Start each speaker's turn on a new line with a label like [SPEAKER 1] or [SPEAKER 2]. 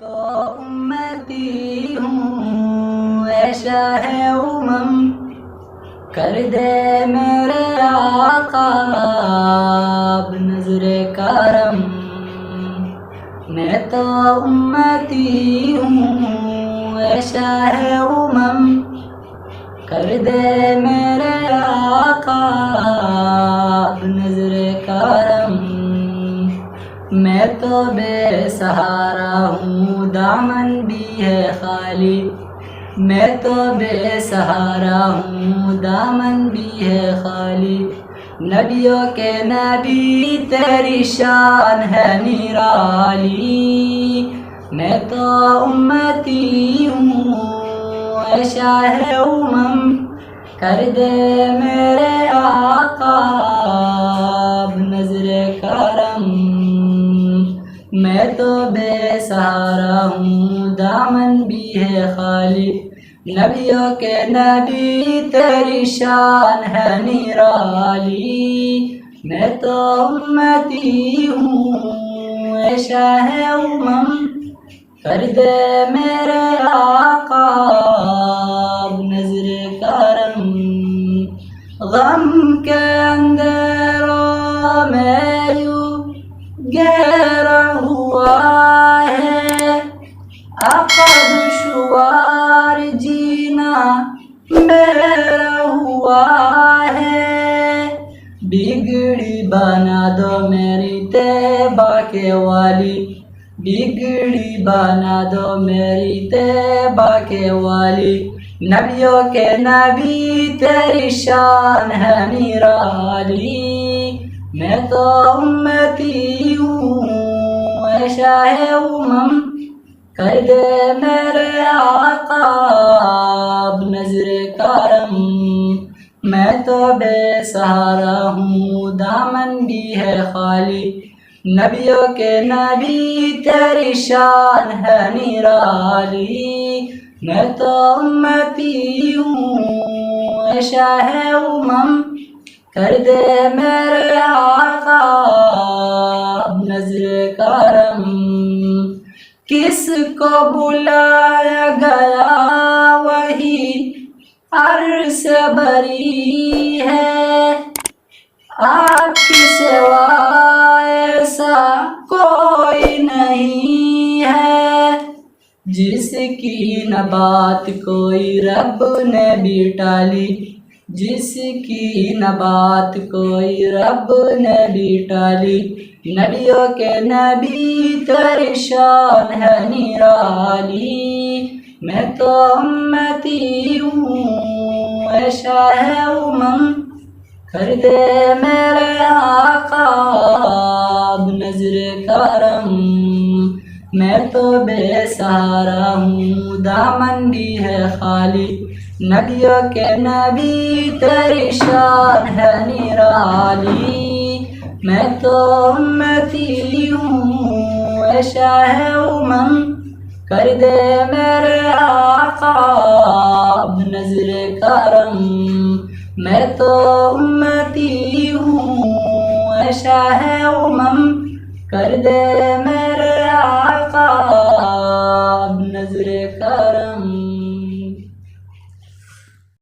[SPEAKER 1] تو امتی ہوں اے شاہ امم، کر دے میرے آقا اب نظر کرم۔ میں تو امتی ہوں اے شاہ امم، کر دے میرے آقا اب نظر کرم۔ میں تو بے سہارا ہوں دامن بھی ہے خالی، میں تو بے سہارا ہوں دامن بھی ہے خالی، نبیوں کے نبی تیری شان ہے نرالی۔ میں تو امتی ہوں اے شاہ امم، کر دے میرے آقا اب نظر کرم۔ میں تو بے سہارا ہوں دامن بھی ہے خالی، نبیوں کے نبی تیری شان ہے نرالی۔ میں تو امتی ہوں اے شاہ امم، کر دے میرے آقا اب نظر کرم۔ غم کے اندھیروں میں یوں گہرا ہوا ہے آقا، دشوار جینا میرا ہوا ہے، بگڑی بنا دو میری طیبہ کے والی، بگڑی بنا دو میری طیبہ کے والی، نبیوں کے نبی تیری شان ہے نرالی۔ میں تو امتی ہوں اے شاہ امم، کر دے میرے آقا اب نظر کرم۔ میں تو بے سہارا ہوں دامن بھی ہے خالی، نبیوں کے نبی تیری شان ہے نرالی۔ میں تو امتی ہوں اے شاہ امم، کر دے میرے آقا اب نظر کرم۔ کس کو بلایا گیا وہی عرش بری ہے، آپ کی سوا ایسا کوئی نہیں ہے، جس کی نہ بات کوئی رب نے بھی ٹالی، جس کی نہ بات کوئی رب نے بھی ٹالی، نبیوں کے نبی تیری شان ہے نرالی۔ میں تو امتی ہوں اے شاہ امم، کر دے میرے آقا اب نظر کرم۔ میں تو بے سہارا ہوں دامن بھی ہے خالی، نبیوں کے نبی تیری شان ہے نرالی۔ میں تو امتی ہوں اے شاہ امم، کر دے میرے آقا اب نظر کرم۔ میں تو امتی ہوں اے شاہ امم، کر دے میرے آقا اب نظر